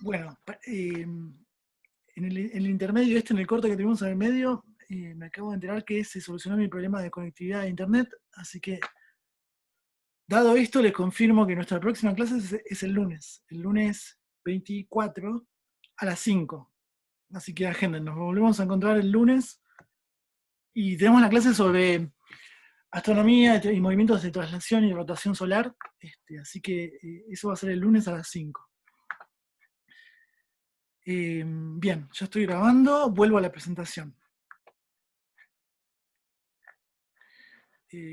Bueno, en el intermedio en el corte que tuvimos en el medio, me acabo de enterar que se solucionó mi problema de conectividad a internet, así que, dado esto, les confirmo que nuestra próxima clase es el lunes 24 a las 5. Así que agenden, nos volvemos a encontrar el lunes y tenemos la clase sobre astronomía y movimientos de traslación y rotación solar, así que eso va a ser el lunes a las 5. Bien, ya estoy grabando, vuelvo a la presentación.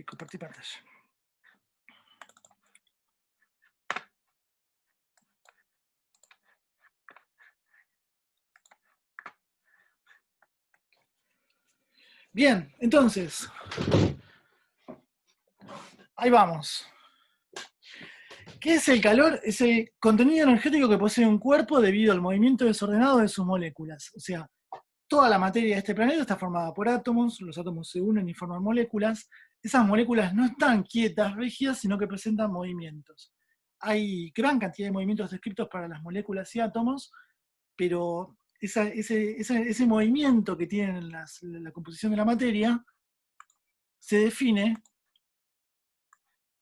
Compartir pantalla. Bien, entonces, ahí vamos. ¿Qué es el calor? Es el contenido energético que posee un cuerpo debido al movimiento desordenado de sus moléculas. O sea, toda la materia de este planeta está formada por átomos, los átomos se unen y forman moléculas. Esas moléculas no están quietas, rígidas, sino que presentan movimientos. Hay gran cantidad de movimientos descritos para las moléculas y átomos, pero ese movimiento que tienen la composición de la materia se define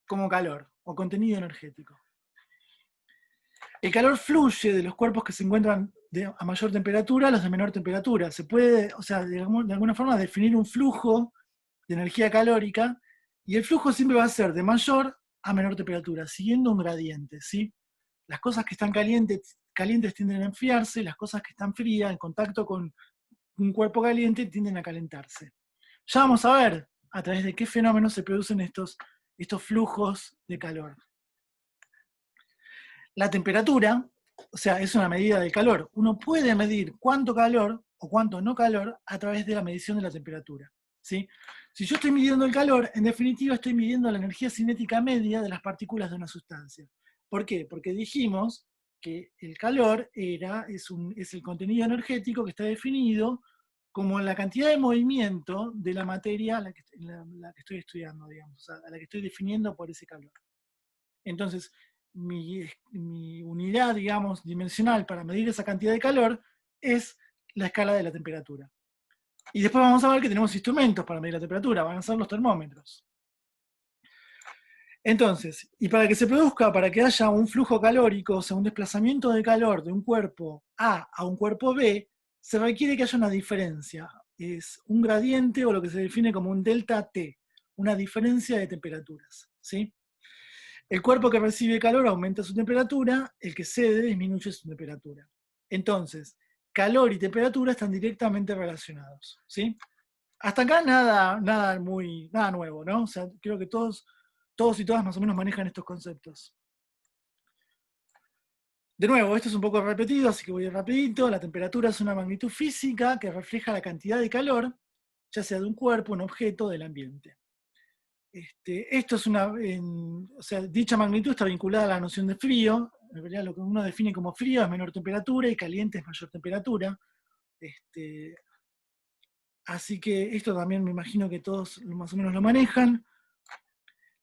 como calor o contenido energético. El calor fluye de los cuerpos que se encuentran a mayor temperatura a los de menor temperatura. Se puede, o sea, de alguna forma, definir un flujo de energía calórica, y el flujo siempre va a ser de mayor a menor temperatura, siguiendo un gradiente, ¿sí? Las cosas que están calientes tienden a enfriarse, las cosas que están frías, en contacto con un cuerpo caliente, tienden a calentarse. Ya vamos a ver a través de qué fenómenos se producen estos flujos de calor. La temperatura, o sea, es una medida del calor. Uno puede medir cuánto calor o cuánto no calor a través de la medición de la temperatura, ¿sí? Si yo estoy midiendo el calor, en definitiva estoy midiendo la energía cinética media de las partículas de una sustancia. ¿Por qué? Porque dijimos que el calor es el contenido energético que está definido como la cantidad de movimiento de la materia a la que estoy estudiando, digamos, o sea, a la que estoy definiendo por ese calor. Entonces, mi unidad, digamos, dimensional para medir esa cantidad de calor es la escala de la temperatura. Y después vamos a ver que tenemos instrumentos para medir la temperatura, van a ser los termómetros. Entonces, y para que se produzca, para que haya un flujo calórico, o sea, un desplazamiento de calor de un cuerpo A a un cuerpo B, se requiere que haya una diferencia. Es un gradiente o lo que se define como un delta T, una diferencia de temperaturas, ¿sí? El cuerpo que recibe calor aumenta su temperatura, el que cede disminuye su temperatura. Entonces, calor y temperatura están directamente relacionados, ¿sí? Hasta acá nada nuevo, ¿no? O sea, creo que todos y todas más o menos manejan estos conceptos. De nuevo, esto es un poco repetido, así que voy rapidito. La temperatura es una magnitud física que refleja la cantidad de calor, ya sea de un cuerpo, un objeto, del ambiente. Esto es o sea, dicha magnitud está vinculada a la noción de frío. En realidad lo que uno define como frío es menor temperatura y caliente es mayor temperatura. Así que esto también me imagino que todos más o menos lo manejan.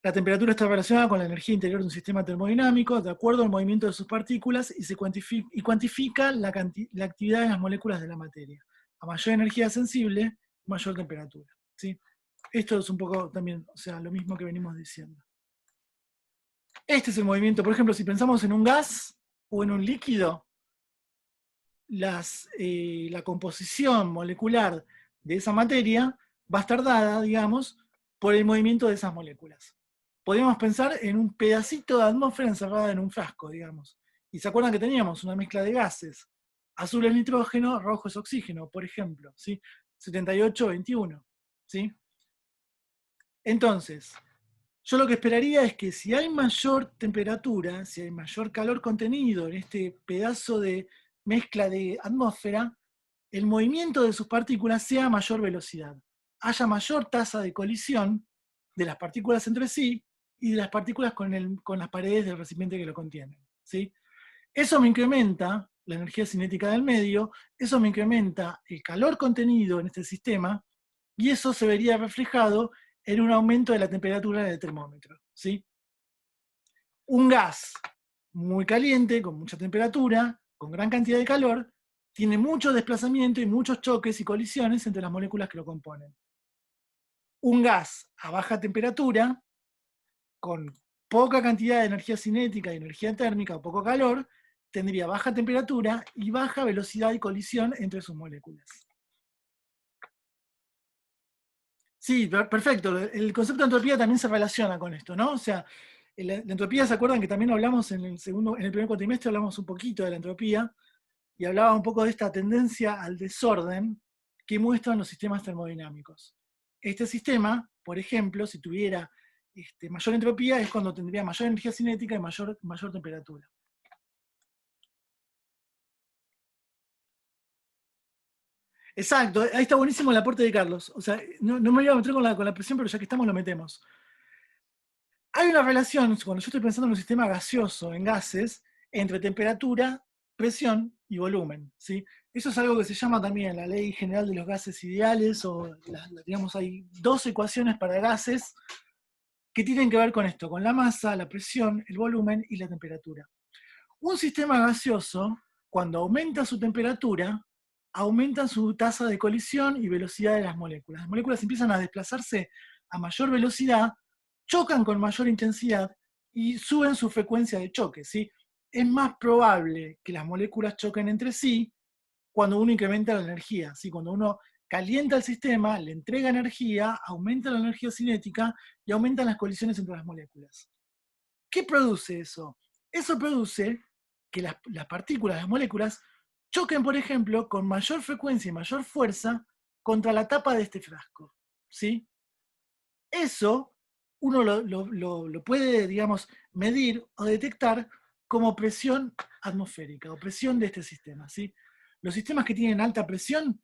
La temperatura está relacionada con la energía interior de un sistema termodinámico, de acuerdo al movimiento de sus partículas, y cuantifica la actividad de las moléculas de la materia. A mayor energía sensible, mayor temperatura, ¿sí? Esto es un poco también, o sea, lo mismo que venimos diciendo. Este es el movimiento, por ejemplo, si pensamos en un gas o en un líquido, la composición molecular de esa materia va a estar dada, digamos, por el movimiento de esas moléculas. Podríamos pensar en un pedacito de atmósfera encerrada en un frasco, digamos. Y se acuerdan que teníamos una mezcla de gases. Azul es nitrógeno, rojo es oxígeno, por ejemplo, ¿sí? 78-21, ¿sí? Entonces, yo lo que esperaría es que si hay mayor temperatura, si hay mayor calor contenido en este pedazo de mezcla de atmósfera, el movimiento de sus partículas sea a mayor velocidad. Haya mayor tasa de colisión de las partículas entre sí y de las partículas con las paredes del recipiente que lo contienen, ¿sí? Eso me incrementa la energía cinética del medio, eso me incrementa el calor contenido en este sistema, y eso se vería reflejado en un aumento de la temperatura del termómetro, ¿sí? Un gas muy caliente, con mucha temperatura, con gran cantidad de calor, tiene mucho desplazamiento y muchos choques y colisiones entre las moléculas que lo componen. Un gas a baja temperatura, con poca cantidad de energía cinética y energía térmica o poco calor, tendría baja temperatura y baja velocidad y colisión entre sus moléculas. Sí, perfecto. El concepto de entropía también se relaciona con esto, ¿no? O sea, la entropía, ¿se acuerdan que también hablamos en el primer cuatrimestre, hablamos un poquito de la entropía, y hablaba un poco de esta tendencia al desorden que muestran los sistemas termodinámicos. Este sistema, por ejemplo, si tuviera mayor entropía, es cuando tendría mayor energía cinética y mayor temperatura. Exacto, ahí está buenísimo el aporte de Carlos. O sea, no me voy a meter con la presión, pero ya que estamos lo metemos. Hay una relación, cuando yo estoy pensando en un sistema gaseoso, en gases, entre temperatura, presión y volumen, ¿sí? Eso es algo que se llama también la ley general de los gases ideales, o digamos, hay dos ecuaciones para gases que tienen que ver con esto, con la masa, la presión, el volumen y la temperatura. Un sistema gaseoso, cuando aumenta su temperatura, aumenta su tasa de colisión y velocidad de las moléculas. Las moléculas empiezan a desplazarse a mayor velocidad, chocan con mayor intensidad y suben su frecuencia de choque, ¿sí? Es más probable que las moléculas choquen entre sí cuando uno incrementa la energía, ¿sí? Cuando uno calienta el sistema, le entrega energía, aumenta la energía cinética y aumentan las colisiones entre las moléculas. ¿Qué produce eso? Eso produce que las partículas, las moléculas, choquen, por ejemplo, con mayor frecuencia y mayor fuerza contra la tapa de este frasco, ¿sí? Eso uno lo puede, digamos, medir o detectar como presión atmosférica o presión de este sistema, ¿sí? Los sistemas que tienen alta presión,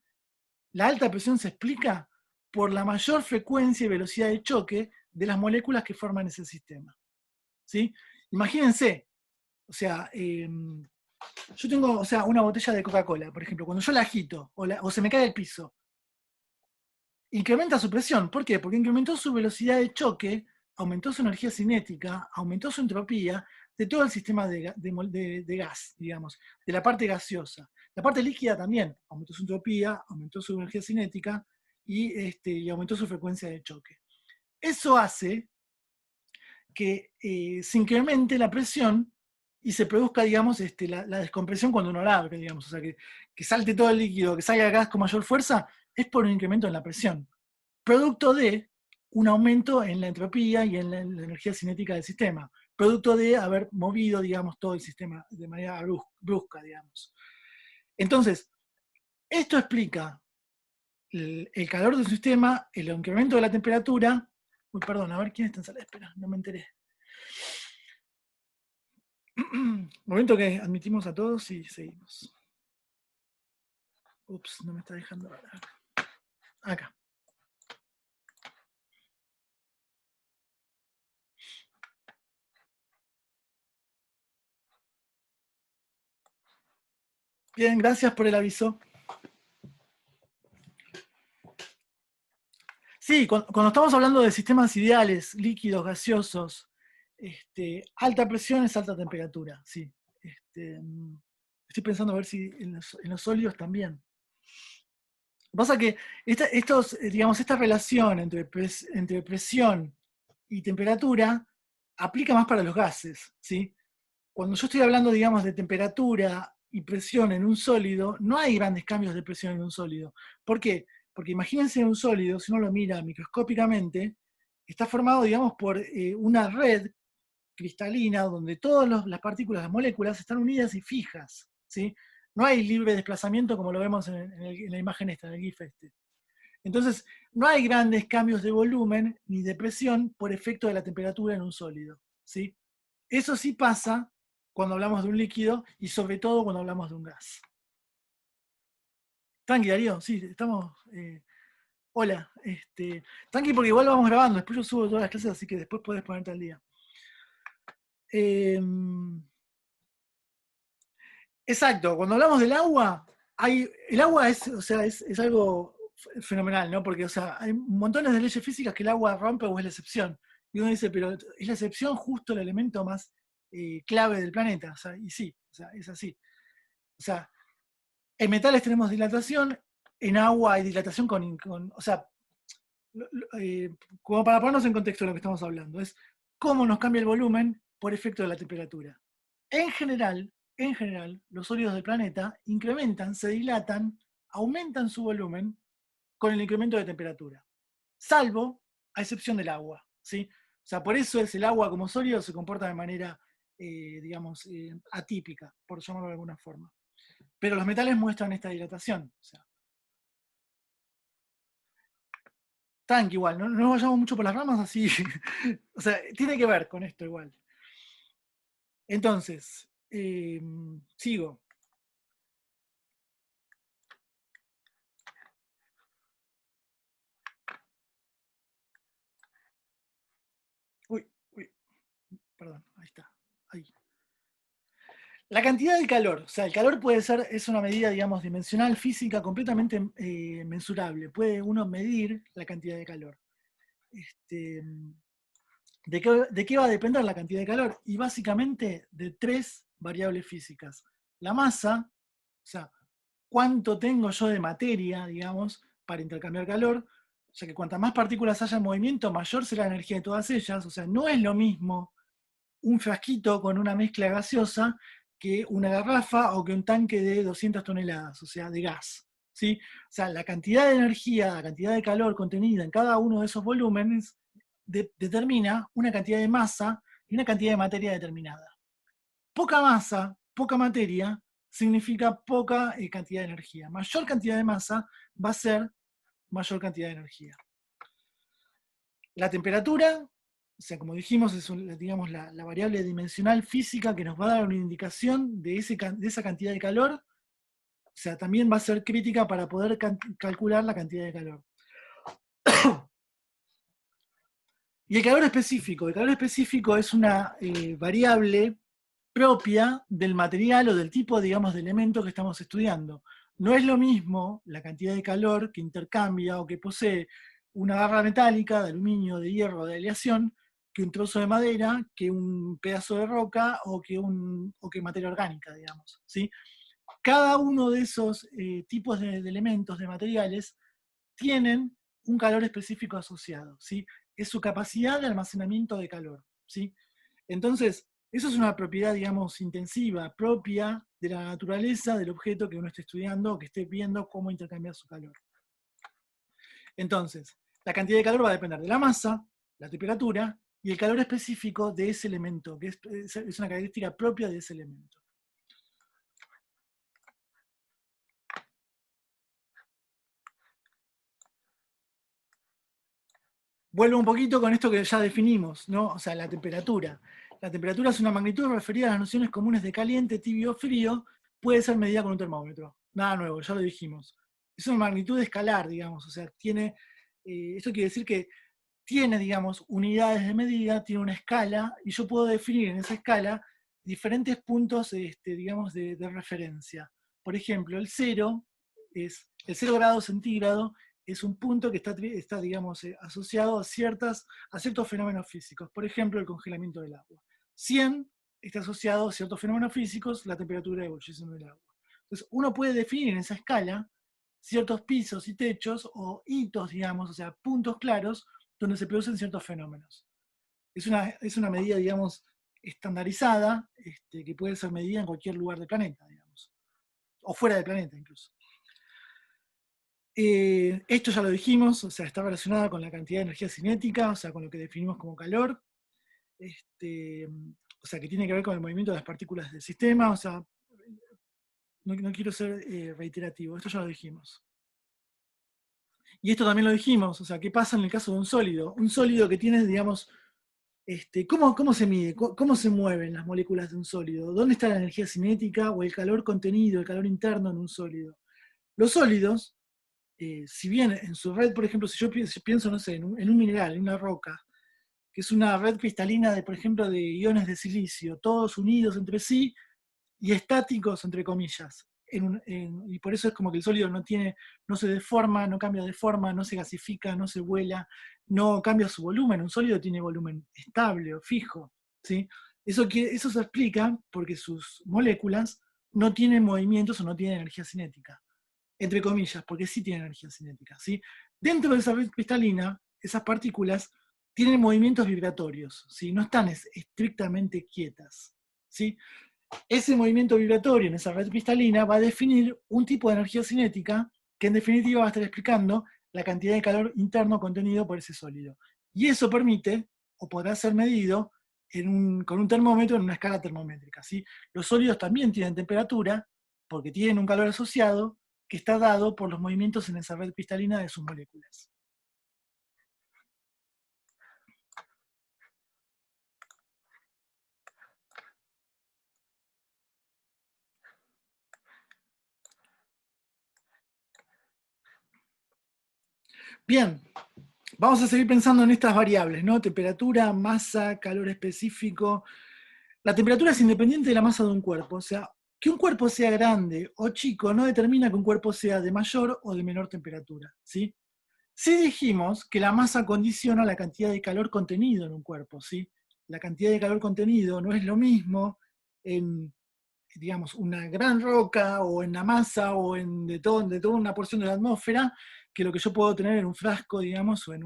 la alta presión se explica por la mayor frecuencia y velocidad de choque de las moléculas que forman ese sistema, ¿sí? Imagínense, o sea, yo tengo, o sea, una botella de Coca-Cola, por ejemplo, cuando yo la agito o se me cae al piso, incrementa su presión. ¿Por qué? Porque incrementó su velocidad de choque, aumentó su energía cinética, aumentó su entropía de todo el sistema de gas, digamos, de la parte gaseosa. La parte líquida también aumentó su entropía, aumentó su energía cinética y aumentó su frecuencia de choque. Eso hace que se incremente la presión y se produzca, digamos, la descompresión cuando uno la abre, digamos, o sea, que salte todo el líquido, que salga el gas con mayor fuerza, es por un incremento en la presión, producto de un aumento en la entropía y en la energía cinética del sistema, producto de haber movido, digamos, todo el sistema de manera brusca, digamos. Entonces, esto explica el calor del sistema, el incremento de la temperatura. Uy, perdón, a ver quién está en sala de espera, no me enteré. Momento que admitimos a todos y seguimos. Ups, no me está dejando hablar. Acá. Bien, gracias por el aviso. Sí, cuando estamos hablando de sistemas ideales, líquidos, gaseosos, alta presión es alta temperatura, sí. Estoy pensando a ver si en los sólidos también. Lo que pasa es que esta relación entre presión y temperatura aplica más para los gases, ¿sí? Cuando yo estoy hablando, digamos, de temperatura y presión en un sólido, no hay grandes cambios de presión en un sólido. ¿Por qué? Porque imagínense un sólido, si uno lo mira microscópicamente, está formado, digamos, por una red cristalina donde todas las partículas, las moléculas, están unidas y fijas, ¿sí? No hay libre desplazamiento como lo vemos en la imagen esta, en el GIF este. Entonces, no hay grandes cambios de volumen ni de presión por efecto de la temperatura en un sólido, ¿sí? Eso sí pasa cuando hablamos de un líquido y sobre todo cuando hablamos de un gas. Tranqui, Darío, sí, estamos... hola, tranqui porque igual lo vamos grabando, después yo subo todas las clases, así que después podés ponerte al día. Exacto, cuando hablamos del agua, el agua es algo fenomenal, ¿no? Porque, o sea, hay montones de leyes físicas que el agua rompe o es la excepción. Y uno dice, pero es la excepción justo el elemento más clave del planeta. O sea, y sí, o sea, es así. O sea, en metales tenemos dilatación, en agua hay dilatación o sea, como para ponernos en contexto de lo que estamos hablando, es cómo nos cambia el volumen por efecto de la temperatura. En general, los sólidos del planeta incrementan, se dilatan, aumentan su volumen con el incremento de temperatura, salvo a excepción del agua, ¿sí? O sea, por eso es el agua como sólido se comporta de manera, digamos, atípica, por llamarlo de alguna forma. Pero los metales muestran esta dilatación. O sea, tranqui igual, no nos vayamos mucho por las ramas así. O sea, tiene que ver con esto igual. Entonces, sigo. Uy, uy, perdón, ahí está. Ahí. La cantidad de calor, o sea, el calor puede ser, es una medida, digamos, dimensional, física, completamente mensurable. Puede uno medir la cantidad de calor. Este, ¿de qué va a depender la cantidad de calor? Y básicamente de tres variables físicas. La masa, o sea, cuánto tengo yo de materia, digamos, para intercambiar calor. O sea que cuantas más partículas haya en movimiento, mayor será la energía de todas ellas. O sea, no es lo mismo un frasquito con una mezcla gaseosa que una garrafa o que un tanque de 200 toneladas, o sea, de gas. ¿Sí? O sea, la cantidad de energía, la cantidad de calor contenida en cada uno de esos volúmenes determina una cantidad de masa y una cantidad de materia determinada. Poca masa, poca materia, significa poca cantidad de energía. Mayor cantidad de masa va a ser mayor cantidad de energía. La temperatura, o sea, como dijimos, es digamos, la variable dimensional física que nos va a dar una indicación de esa cantidad de calor. O sea, también va a ser crítica para poder calcular la cantidad de calor. Y el calor específico es una variable propia del material o del tipo, digamos, de elemento que estamos estudiando. No es lo mismo la cantidad de calor que intercambia o que posee una barra metálica de aluminio, de hierro, de aleación, que un trozo de madera, que un pedazo de roca o que materia orgánica, digamos. ¿Sí? Cada uno de esos tipos de elementos, de materiales, tienen un calor específico asociado. ¿Sí? Es su capacidad de almacenamiento de calor. ¿Sí? Entonces, eso es una propiedad, digamos, intensiva, propia de la naturaleza del objeto que uno esté estudiando o que esté viendo cómo intercambiar su calor. Entonces, la cantidad de calor va a depender de la masa, la temperatura y el calor específico de ese elemento, que es una característica propia de ese elemento. Vuelvo un poquito con esto que ya definimos, ¿no? O sea, la temperatura. La temperatura es una magnitud referida a las nociones comunes de caliente, tibio, frío, puede ser medida con un termómetro. Nada nuevo, ya lo dijimos. Es una magnitud escalar, digamos, o sea, tiene, eso quiere decir que tiene, digamos, unidades de medida, tiene una escala, y yo puedo definir en esa escala diferentes puntos, digamos, de referencia. Por ejemplo, el 0 grados centígrado es un punto que está digamos, asociado a ciertos fenómenos físicos. Por ejemplo, el congelamiento del agua. 100 está asociado a ciertos fenómenos físicos, la temperatura de ebullición del agua. Entonces, uno puede definir en esa escala ciertos pisos y techos o hitos, digamos, o sea, puntos claros donde se producen ciertos fenómenos. Es una medida, digamos, estandarizada, que puede ser medida en cualquier lugar del planeta, digamos, o fuera del planeta incluso. Esto ya lo dijimos, o sea, está relacionada con la cantidad de energía cinética, o sea, con lo que definimos como calor, o sea, que tiene que ver con el movimiento de las partículas del sistema, o sea, no quiero ser reiterativo, esto ya lo dijimos. Y esto también lo dijimos, o sea, ¿qué pasa en el caso de un sólido? Un sólido que tiene, digamos, ¿cómo se mide? ¿Cómo se mueven las moléculas de un sólido? ¿Dónde está la energía cinética o el calor contenido, el calor interno en un sólido? Los sólidos, si bien en su red, por ejemplo, si yo pienso, no sé, en un mineral, en una roca, que es una red cristalina, por ejemplo, de iones de silicio, todos unidos entre sí y estáticos, entre comillas. Y por eso es como que el sólido no se deforma, no cambia de forma, no se gasifica, no se vuela, no cambia su volumen. Un sólido tiene volumen estable o fijo. ¿Sí? Eso se explica porque sus moléculas no tiene movimientos o no tiene energía cinética, entre comillas, porque sí tiene energía cinética, ¿sí? Dentro de esa red cristalina, esas partículas tienen movimientos vibratorios, ¿sí? No están estrictamente quietas, ¿sí? Ese movimiento vibratorio en esa red cristalina va a definir un tipo de energía cinética que en definitiva va a estar explicando la cantidad de calor interno contenido por ese sólido. Y eso permite, o podrá ser medido, con un termómetro en una escala termométrica, ¿sí? Los sólidos también tienen temperatura, porque tienen un calor asociado, que está dado por los movimientos en esa red cristalina de sus moléculas. Bien, vamos a seguir pensando en estas variables, ¿no? Temperatura, masa, calor específico. La temperatura es independiente de la masa de un cuerpo, o sea, que un cuerpo sea grande o chico no determina que un cuerpo sea de mayor o de menor temperatura, ¿sí? Sí dijimos que la masa condiciona la cantidad de calor contenido en un cuerpo, ¿sí? La cantidad de calor contenido no es lo mismo en, digamos, una gran roca o en la masa o de toda una porción de la atmósfera que lo que yo puedo tener en un frasco, digamos, o en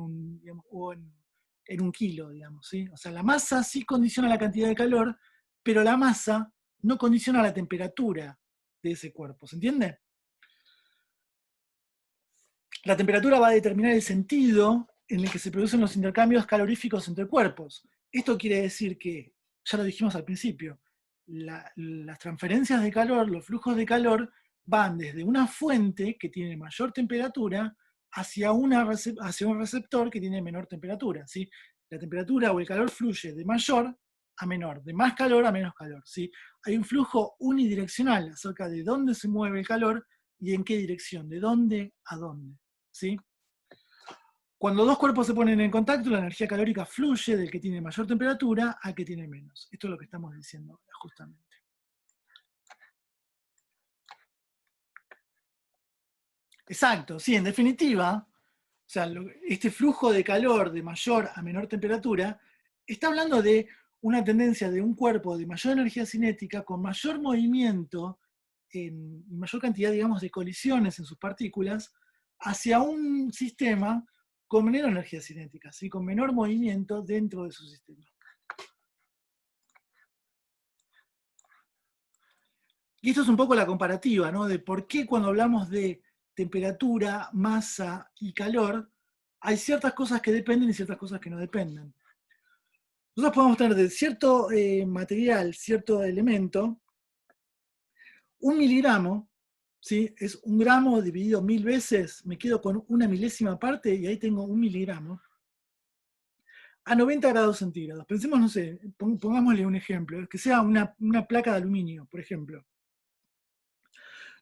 un kilo, digamos, ¿sí? O sea, la masa sí condiciona la cantidad de calor, pero la masa no condiciona la temperatura de ese cuerpo, ¿se entiende? La temperatura va a determinar el sentido en el que se producen los intercambios caloríficos entre cuerpos. Esto quiere decir que, ya lo dijimos al principio, las transferencias de calor, los flujos de calor, van desde una fuente que tiene mayor temperatura hacia un receptor que tiene menor temperatura, ¿sí? La temperatura o el calor fluye de mayor a menor, de más calor a menos calor, ¿sí? Hay un flujo unidireccional acerca de dónde se mueve el calor y en qué dirección, de dónde a dónde, ¿sí? Cuando dos cuerpos se ponen en contacto, la energía calórica fluye del que tiene mayor temperatura al que tiene menos. Esto es lo que estamos diciendo ahora, justamente. Exacto, sí, en definitiva, o sea, este flujo de calor de mayor a menor temperatura está hablando de una tendencia de un cuerpo de mayor energía cinética con mayor movimiento y mayor cantidad, digamos, de colisiones en sus partículas hacia un sistema con menor energía cinética, ¿sí? Con menor movimiento dentro de su sistema. Y esto es un poco la comparativa, ¿no? De por qué cuando hablamos de temperatura, masa y calor, hay ciertas cosas que dependen y ciertas cosas que no dependen. Nosotros podemos tener de cierto material, cierto elemento, un miligramo, ¿sí? Es un gramo dividido 1000 veces, me quedo con una milésima parte y ahí tengo un miligramo, a 90 grados centígrados. Pensemos, no sé, pongámosle un ejemplo, que sea una placa de aluminio, por ejemplo.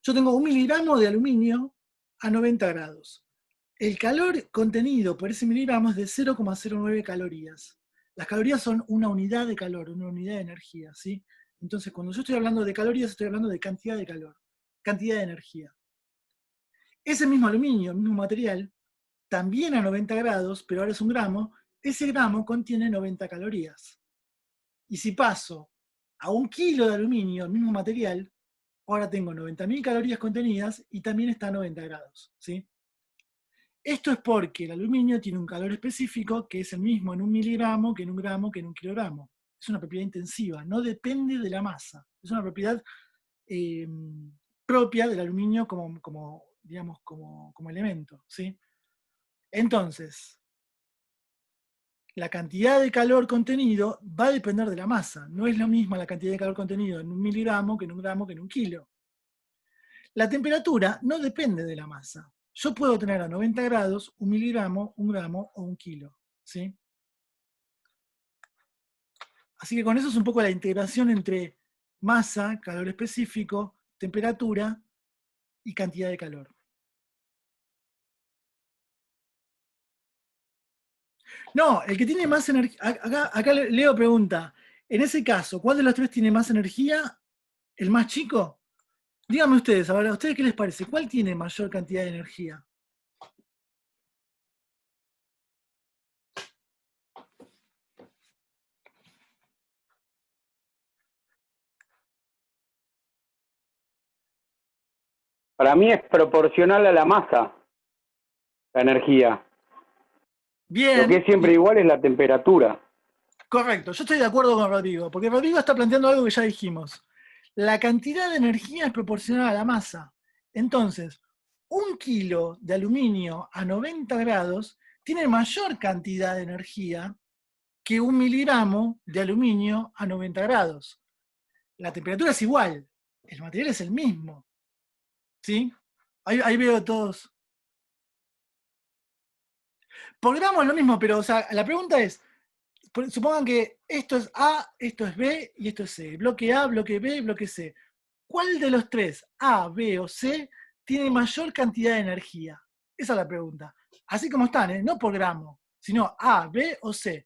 Yo tengo un miligramo de aluminio a 90 grados. El calor contenido por ese miligramo es de 0,09 calorías. Las calorías son una unidad de calor, una unidad de energía, ¿sí? Entonces, cuando yo estoy hablando de calorías, estoy hablando de cantidad de calor, cantidad de energía. Ese mismo aluminio, el mismo material, también a 90 grados, pero ahora es un gramo, ese gramo contiene 90 calorías. Y si paso a un kilo de aluminio, el mismo material, ahora tengo 90.000 calorías contenidas y también está a 90 grados, ¿sí? Esto es porque el aluminio tiene un calor específico que es el mismo en un miligramo que en un gramo que en un kilogramo. Es una propiedad intensiva, no depende de la masa. Es una propiedad eh, propia del aluminio digamos, como elemento, ¿sí? Entonces, la cantidad de calor contenido va a depender de la masa. No es lo mismo la cantidad de calor contenido en un miligramo que en un gramo que en un kilo. La temperatura no depende de la masa. Yo puedo tener a 90 grados un miligramo, un gramo o un kilo, ¿sí? Así que con eso es un poco la integración entre masa, calor específico, temperatura y cantidad de calor. No, el que tiene más energía, acá Leo pregunta, en ese caso, ¿cuál de los tres tiene más energía? ¿El más chico? Díganme ustedes, ahora, ¿a ustedes qué les parece? ¿Cuál tiene mayor cantidad de energía? Para mí es proporcional a la masa, la energía. Lo que Bien, es siempre igual es la temperatura. correcto. Yo estoy de acuerdo con Rodrigo, porque Rodrigo está planteando algo que ya dijimos. La cantidad de energía es proporcional a la masa. Entonces, 1 kilo de aluminio a 90 grados tiene mayor cantidad de energía que 1 miligramo de aluminio a 90 grados. La temperatura es igual, el material es el mismo. ¿Sí? Ahí veo todos. Por gramo es lo mismo, pero o sea, la pregunta es, supongan que esto es A, esto es B y esto es C. Bloque A, bloque B, bloque C. ¿Cuál de los tres, A, B o C, tiene mayor cantidad de energía? Esa es la pregunta. Así como están, ¿eh? No por gramo, sino A, B o C.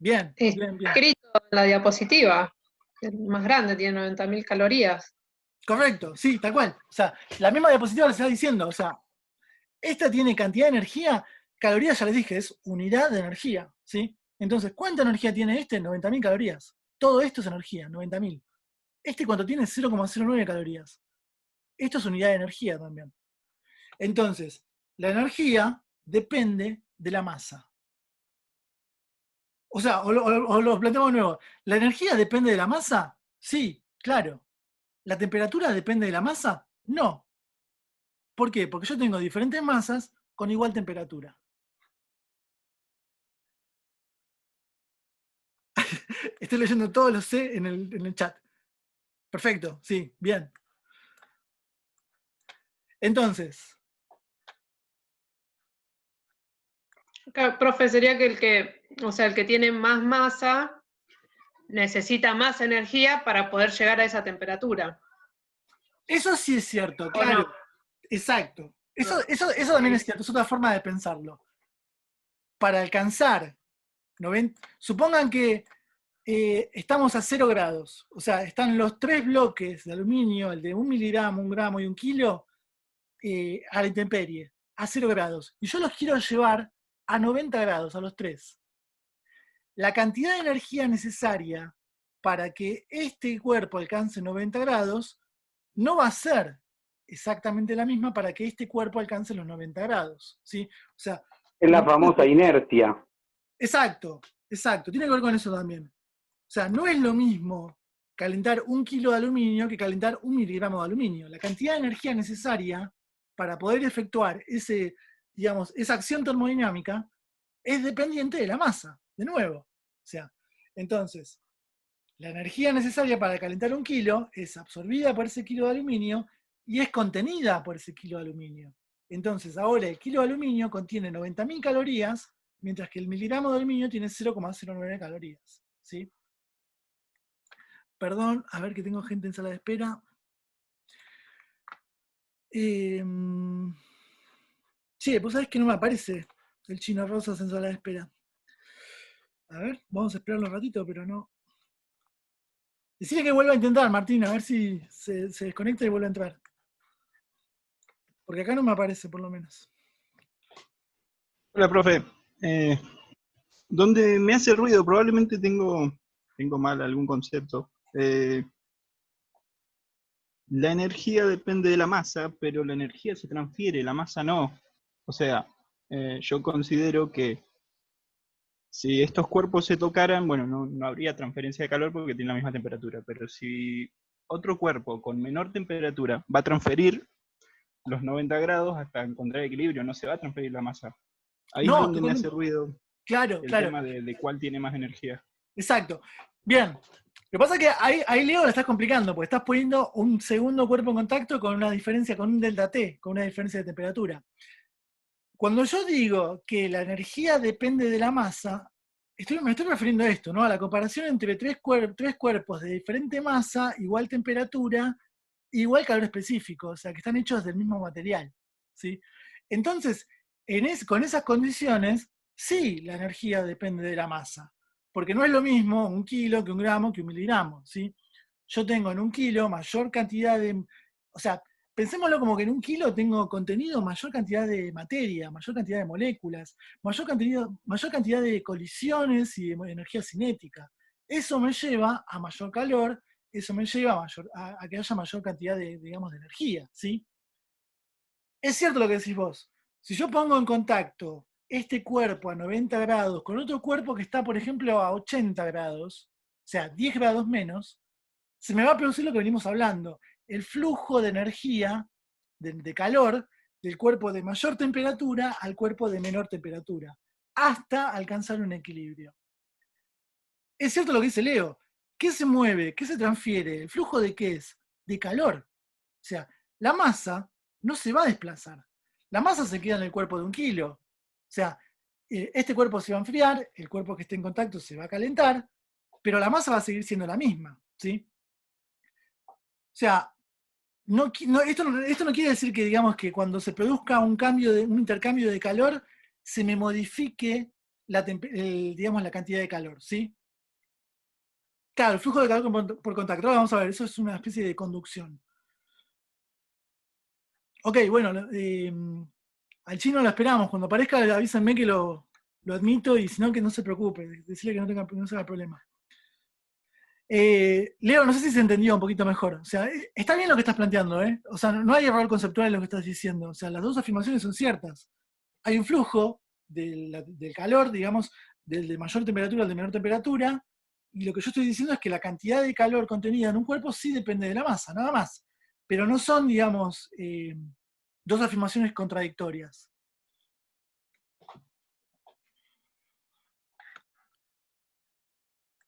Bien, Está bien, bien. escrito en la diapositiva. El más grande tiene 90.000 calorías. Correcto, sí, tal cual. O sea, la misma diapositiva le está diciendo, o sea, esta tiene cantidad de energía, calorías ya les dije, es unidad de energía, ¿sí? Entonces, ¿cuánta energía tiene este? 90.000 calorías. Todo esto es energía, 90.000. Este cuánto tiene 0,09 calorías. Esto es unidad de energía también. Entonces, la energía depende de la masa. O sea, o lo planteamos de nuevo. ¿La energía depende de la masa? Sí, claro. ¿La temperatura depende de la masa? No. ¿Por qué? Porque yo tengo diferentes masas con igual temperatura. Estoy leyendo todos los C en el chat. Perfecto, sí, bien. Entonces, Claro, profe, sería que el que tiene más masa necesita más energía para poder llegar a esa temperatura. eso sí es cierto, ¿O claro. no? Exacto. No. Eso también es cierto, es otra forma de pensarlo. Para alcanzar 90, supongan que estamos a 0 grados, o sea, están los 3 bloques de aluminio, el de 1 miligramo, 1 gramo y 1 kilo, a la intemperie, a 0 grados. Y yo los quiero llevar a 90 grados, a los tres. La cantidad de energía necesaria para que este cuerpo alcance 90 grados no va a ser exactamente la misma para que este cuerpo alcance los 90 grados. ¿Sí? O sea, Es la famosa inercia. exacto, exacto, tiene que ver con eso también. O sea, no es lo mismo calentar 1 kilo de aluminio que calentar 1 miligramo de aluminio. La cantidad de energía necesaria para poder efectuar esa acción termodinámica es dependiente de la masa, de nuevo. O sea, entonces, la energía necesaria para calentar 1 kilo es absorbida por ese kilo de aluminio y es contenida por ese kilo de aluminio. Entonces, ahora el kilo de aluminio contiene 90.000 calorías, mientras que el miligramo de aluminio tiene 0,09 calorías. ¿Sí? Perdón, a ver que tengo gente en sala de espera. Sí, pues sabés que no me aparece el Chino Rosas en sala de espera. A ver, vamos a esperarlo un ratito, pero no. Decirle que vuelva a intentar, Martín, a ver si se desconecta y vuelve a entrar. Porque acá no me aparece, por lo menos. Hola, profe. Donde me hace ruido, probablemente tengo mal algún concepto. La energía depende de la masa, pero la energía se transfiere, la masa no. O sea, yo considero que si estos cuerpos se tocaran, bueno, no habría transferencia de calor porque tienen la misma temperatura, pero si otro cuerpo con menor temperatura va a transferir los 90 grados hasta encontrar equilibrio, no se va a transferir la masa. Ahí es No, donde me hace totalmente. ruido Claro, el claro. tema de cuál tiene más energía. Exacto. Bien. Lo que pasa es que ahí Leo la estás complicando, porque estás poniendo un segundo cuerpo en contacto con una diferencia, con un delta T, con una diferencia de temperatura. Cuando yo digo que la energía depende de la masa, me estoy refiriendo a esto, ¿no? A la comparación entre tres cuerpos de diferente masa, igual temperatura, igual calor específico, o sea, que están hechos del mismo material, ¿sí? Entonces, con esas condiciones, sí, la energía depende de la masa, porque no es lo mismo 1 kilo que 1 gramo que 1 miligramo, ¿sí? Yo tengo en 1 kilo mayor cantidad de, o sea, pensémoslo como que en 1 kilo tengo contenido mayor cantidad de materia, mayor cantidad de moléculas, mayor cantidad de colisiones y de energía cinética. Eso me lleva a mayor calor, eso me lleva a que haya mayor cantidad digamos, de energía, ¿sí? Es cierto lo que decís vos. Si yo pongo en contacto este cuerpo a 90 grados con otro cuerpo que está, por ejemplo, a 80 grados, o sea, 10 grados menos, se me va a producir lo que venimos hablando, el flujo de energía, de calor, del cuerpo de mayor temperatura al cuerpo de menor temperatura, hasta alcanzar un equilibrio. Es cierto lo que dice Leo. ¿Qué se mueve? ¿Qué se transfiere? ¿El flujo de qué es? De calor. O sea, la masa no se va a desplazar. La masa se queda en el cuerpo de 1 kilo. O sea, este cuerpo se va a enfriar, el cuerpo que esté en contacto se va a calentar, pero la masa va a seguir siendo la misma, ¿sí? O sea, esto no quiere decir que, digamos, que cuando se produzca un intercambio de calor, se me modifique digamos, la cantidad de calor, ¿sí? Claro, el flujo de calor por contacto. Ahora vamos a ver, eso es una especie de conducción. Ok, bueno, al chino lo esperamos. Cuando aparezca, avísenme que lo admito y si no, que no se preocupe. Decirle que no se haga problema. Leo, no sé si se entendió un poquito mejor. O sea, está bien lo que estás planteando, ¿eh? O sea, no hay error conceptual en lo que estás diciendo. O sea, las dos afirmaciones son ciertas. Hay un flujo del calor, digamos, del de mayor temperatura al de menor temperatura, y lo que yo estoy diciendo es que la cantidad de calor contenida en un cuerpo sí depende de la masa, nada más. Pero no son, digamos, dos afirmaciones contradictorias.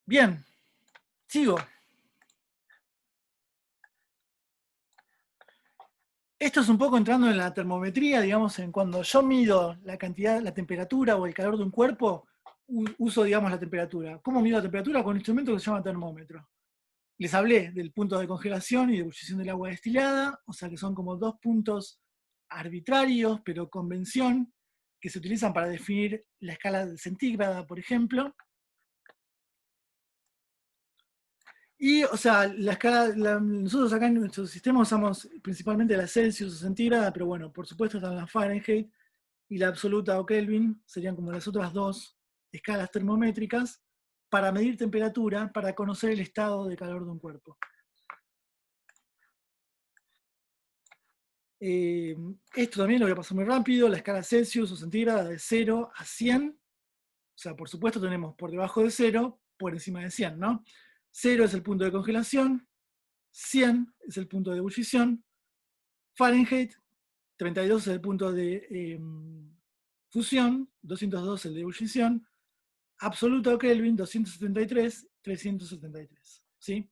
Bien, sigo. Esto es un poco entrando en la termometría, digamos, en cuando yo mido la cantidad, la temperatura o el calor de un cuerpo, uso, digamos, la temperatura. ¿Cómo mido la temperatura? Con un instrumento que se llama termómetro. Les hablé del punto de congelación y de ebullición del agua destilada, o sea que son como dos puntos arbitrarios, pero convención, que se utilizan para definir la escala centígrada, por ejemplo. Y, o sea, la escala, nosotros acá en nuestro sistema usamos principalmente la Celsius o centígrada, pero bueno, por supuesto están la Fahrenheit y la absoluta o Kelvin, serían como las otras dos escalas termométricas, para medir temperatura, para conocer el estado de calor de un cuerpo. Esto también lo voy a pasar muy rápido, la escala Celsius o centígrada de 0 a 100, o sea, por supuesto tenemos por debajo de 0, por encima de 100, ¿no? 0 es el punto de congelación, 100 es el punto de ebullición, Fahrenheit, 32 es el punto de fusión, 202 el de ebullición, absoluta o Kelvin, 273, 373, ¿sí?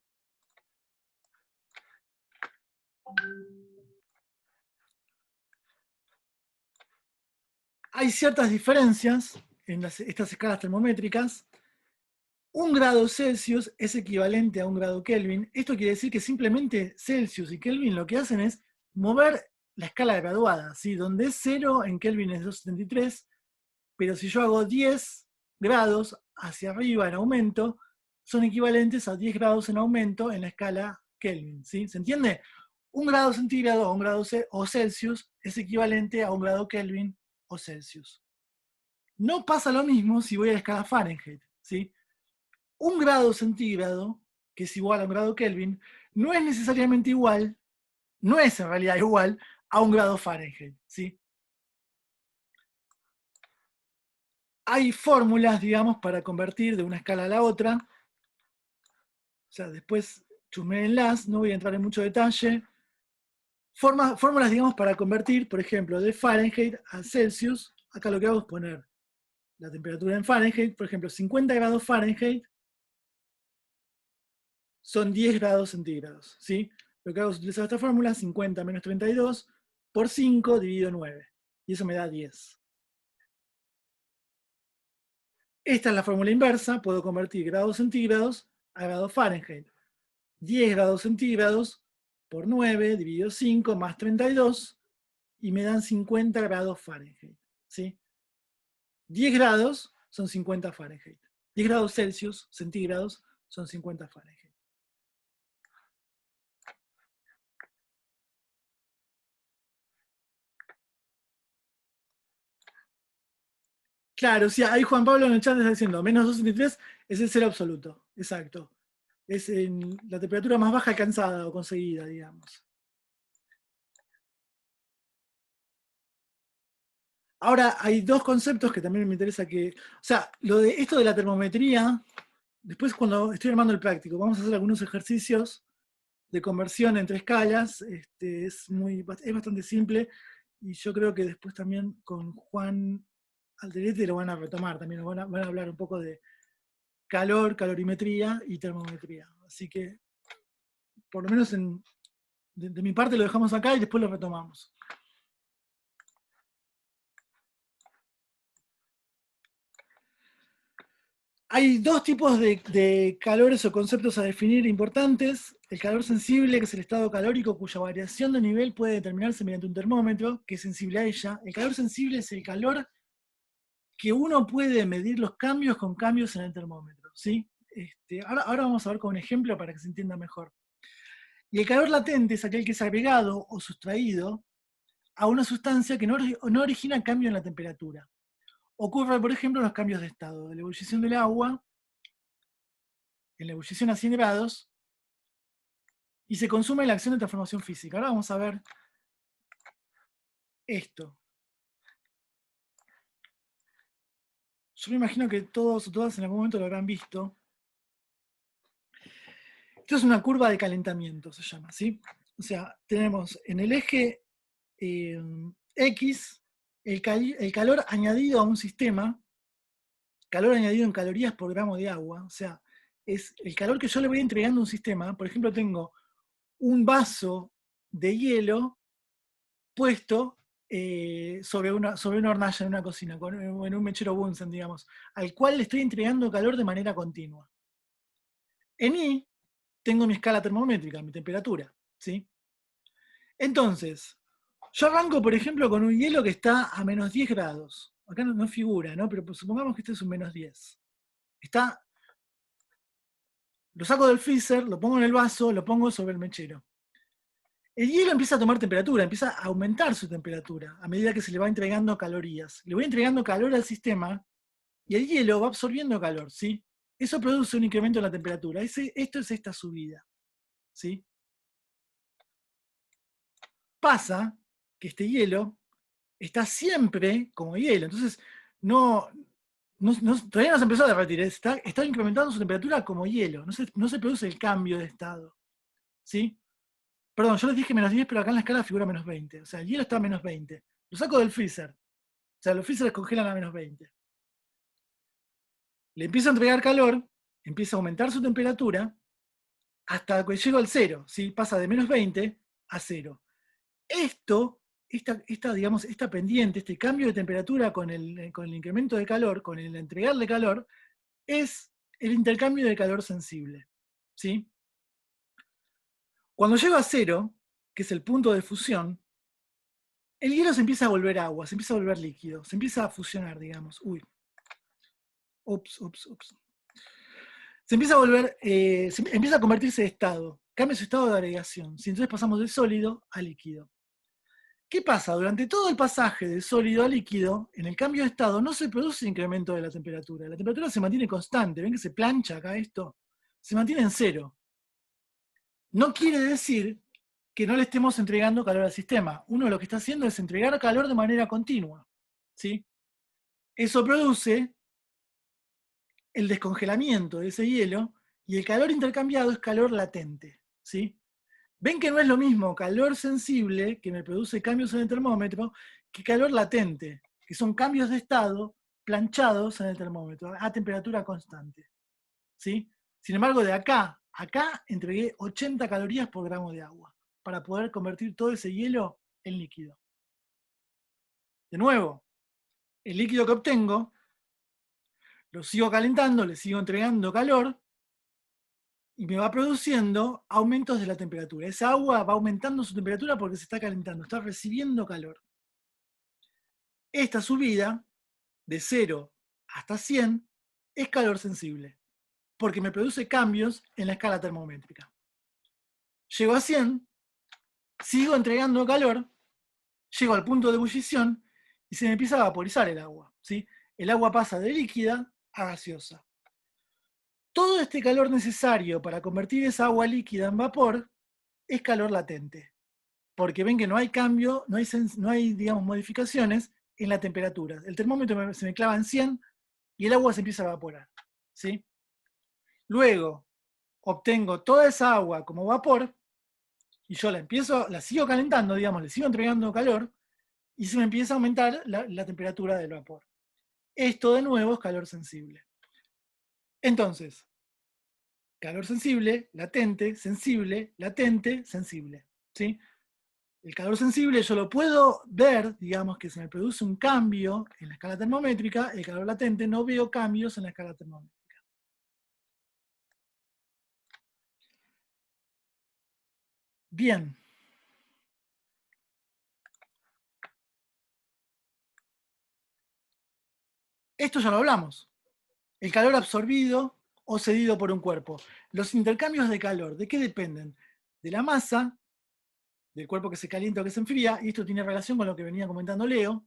Hay ciertas diferencias en estas escalas termométricas. 1 grado Celsius es equivalente a 1 grado Kelvin. Esto quiere decir que simplemente Celsius y Kelvin lo que hacen es mover la escala graduada, ¿sí? Donde es 0 en Kelvin es 273, pero si yo hago 10 grados hacia arriba en aumento, son equivalentes a 10 grados en aumento en la escala Kelvin, ¿sí? ¿Se entiende? 1 grado centígrado o 1 grado o Celsius es equivalente a 1 grado Kelvin o Celsius. No pasa lo mismo si voy a la escala Fahrenheit, ¿sí? 1 grado centígrado, que es igual a 1 grado Kelvin, no es necesariamente igual, no es en realidad igual a 1 grado Fahrenheit, ¿sí? Hay fórmulas, digamos, para convertir de una escala a la otra. O sea, después chusméenlas, no voy a entrar en mucho detalle. Fórmulas, digamos, para convertir, por ejemplo, de Fahrenheit a Celsius. Acá lo que hago es poner la temperatura en Fahrenheit. Por ejemplo, 50 grados Fahrenheit son 10 grados centígrados, ¿sí? Lo que hago es utilizar esta fórmula, 50 menos 32 por 5 dividido 9. Y eso me da 10. Esta es la fórmula inversa. Puedo convertir grados centígrados a grados Fahrenheit. 10 grados centígrados por 9 dividido 5 más 32 y me dan 50 grados Fahrenheit, ¿sí? 10 grados son 50 Fahrenheit. 10 grados Celsius, centígrados, son 50 Fahrenheit. Claro, sí, ahí Juan Pablo en el chat está diciendo, menos 273 es el cero absoluto, exacto. Es la temperatura más baja alcanzada o conseguida, digamos. Ahora, hay dos conceptos que también me interesa que, o sea, esto de la termometría, después cuando estoy armando el práctico, vamos a hacer algunos ejercicios de conversión entre escalas, es bastante simple, y yo creo que después también con Juan Alteretti lo van a retomar, también van a hablar un poco de calor, calorimetría y termometría. Así que, por lo menos de mi parte lo dejamos acá y después lo retomamos. Hay dos tipos de calores o conceptos a definir importantes. El calor sensible, que es el estado calórico cuya variación de nivel puede determinarse mediante un termómetro, que es sensible a ella. El calor sensible es el calor que uno puede medir los cambios con cambios en el termómetro, ¿sí? Ahora vamos a ver con un ejemplo para que se entienda mejor. Y el calor latente es aquel que es agregado o sustraído a una sustancia que no origina cambio en la temperatura. Ocurre, por ejemplo, en los cambios de estado, de la ebullición del agua, en la ebullición a 100 grados, y se consume la acción de transformación física. Ahora vamos a ver esto. Yo me imagino que todos o todas en algún momento lo habrán visto. Esto es una curva de calentamiento, se llama, ¿sí? O sea, tenemos en el eje X el calor añadido a un sistema, calor añadido en calorías por gramo de agua, o sea, es el calor que yo le voy entregando a un sistema. Por ejemplo, tengo un vaso de hielo puesto sobre una hornalla en una cocina, en un mechero Bunsen, digamos, al cual le estoy entregando calor de manera continua. En I tengo mi escala termométrica, mi temperatura, ¿sí? Entonces, yo arranco, por ejemplo, con un hielo que está a menos 10 grados. Acá no figura, ¿no? Pero pues, supongamos que este es un menos 10. Lo saco del freezer, lo pongo en el vaso, lo pongo sobre el mechero. El hielo empieza a tomar temperatura, empieza a aumentar su temperatura a medida que se le va entregando calorías. Le voy entregando calor al sistema y el hielo va absorbiendo calor, ¿sí? Eso produce un incremento en la temperatura. Esto es esta subida, ¿sí? Pasa que este hielo está siempre como hielo, entonces todavía no se empezó a derretir, está incrementando su temperatura como hielo, no se produce el cambio de estado, ¿sí? Perdón, yo les dije menos 10, pero acá en la escala figura menos 20. O sea, el hielo está a menos 20. Lo saco del freezer. O sea, los freezers congelan a menos 20. Le empiezo a entregar calor, empieza a aumentar su temperatura, hasta que llego al cero. ¿Sí? Pasa de menos 20 a 0. Esta pendiente, este cambio de temperatura con el incremento de calor, con el entregarle calor, es el intercambio de calor sensible. ¿Sí? Cuando llego a 0, que es el punto de fusión, el hielo se empieza a volver agua, se empieza a volver líquido, se empieza a fusionar, digamos. Ups. Se empieza a volver, empieza a convertirse de estado, cambia su estado de agregación. ¿Sí? Entonces pasamos de sólido a líquido. ¿Qué pasa? Durante todo el pasaje de sólido a líquido, en el cambio de estado no se produce incremento de la temperatura. La temperatura se mantiene constante. ¿Ven que se plancha acá esto? Se mantiene en 0. No quiere decir que no le estemos entregando calor al sistema. Uno lo que está haciendo es entregar calor de manera continua, ¿sí? Eso produce el descongelamiento de ese hielo y el calor intercambiado es calor latente, ¿sí? Ven que no es lo mismo calor sensible, que me produce cambios en el termómetro, que calor latente, que son cambios de estado planchados en el termómetro a temperatura constante, ¿sí? Sin embargo, de acá entregué 80 calorías por gramo de agua para poder convertir todo ese hielo en líquido. De nuevo, el líquido que obtengo, lo sigo calentando, le sigo entregando calor y me va produciendo aumentos de la temperatura. Esa agua va aumentando su temperatura porque se está calentando, está recibiendo calor. Esta subida, de 0 hasta 100, es calor sensible, porque me produce cambios en la escala termométrica. Llego a 100, sigo entregando calor, llego al punto de ebullición y se me empieza a vaporizar el agua, ¿sí? el agua pasa de líquida a gaseosa. Todo este calor necesario para convertir esa agua líquida en vapor es calor latente, porque ven que no hay cambio, no hay digamos, modificaciones en la temperatura. El termómetro se me clava en 100 y el agua se empieza a evaporar, ¿sí? Luego, obtengo toda esa agua como vapor y yo la sigo calentando, digamos, le sigo entregando calor y se me empieza a aumentar la temperatura del vapor. Esto de nuevo es calor sensible. Entonces, calor sensible, latente, sensible, latente, sensible, ¿sí? El calor sensible yo lo puedo ver, digamos que se me produce un cambio en la escala termométrica, el calor latente no veo cambios en la escala termométrica. Bien. Esto ya lo hablamos. El calor absorbido o cedido por un cuerpo. Los intercambios de calor, ¿de qué dependen? De la masa, del cuerpo que se calienta o que se enfría, y esto tiene relación con lo que venía comentando Leo,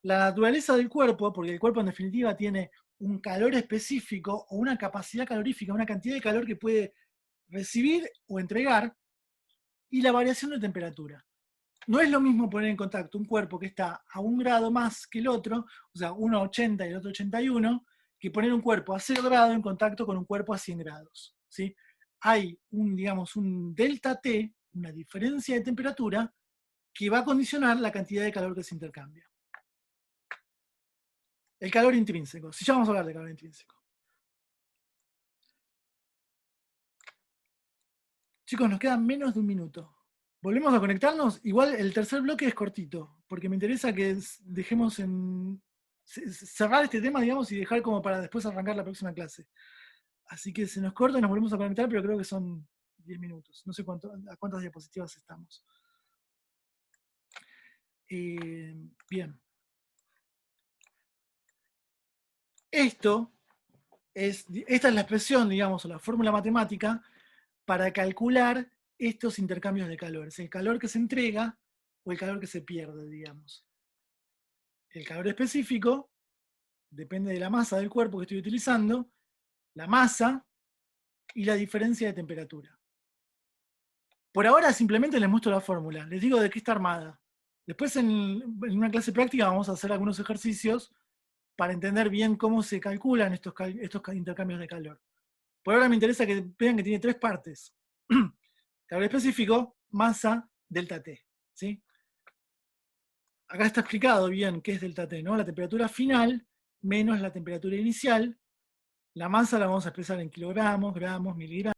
la naturaleza del cuerpo, porque el cuerpo en definitiva tiene un calor específico o una capacidad calorífica, una cantidad de calor que puede recibir o entregar, y la variación de temperatura. No es lo mismo poner en contacto un cuerpo que está a 1 grado más que el otro, o sea, uno a 80 y el otro a 81, que poner un cuerpo a 0 grado en contacto con un cuerpo a 100 grados. ¿Sí? Hay digamos, un delta T, una diferencia de temperatura, que va a condicionar la cantidad de calor que se intercambia. El calor intrínseco. Si ya vamos a hablar de calor intrínseco. Chicos, nos queda menos de 1 minuto. ¿Volvemos a conectarnos? Igual el tercer bloque es cortito, porque me interesa que dejemos cerrar este tema, digamos, y dejar como para después arrancar la próxima clase. Así que se nos corta y nos volvemos a conectar, pero creo que son 10 minutos. No sé a cuántas diapositivas estamos. Bien. Esta es la expresión, digamos, o la fórmula matemática para calcular estos intercambios de calor. Es el calor que se entrega o el calor que se pierde, digamos. El calor específico depende de la masa del cuerpo que estoy utilizando, la masa y la diferencia de temperatura. Por ahora simplemente les muestro la fórmula, les digo de qué está armada. Después en una clase práctica vamos a hacer algunos ejercicios para entender bien cómo se calculan estos intercambios de calor. Por ahora me interesa que vean que tiene 3 partes. Calor específico, masa, delta T. ¿Sí? Acá está explicado bien qué es delta T, ¿no? La temperatura final menos la temperatura inicial. La masa la vamos a expresar en kilogramos, gramos, miligramos.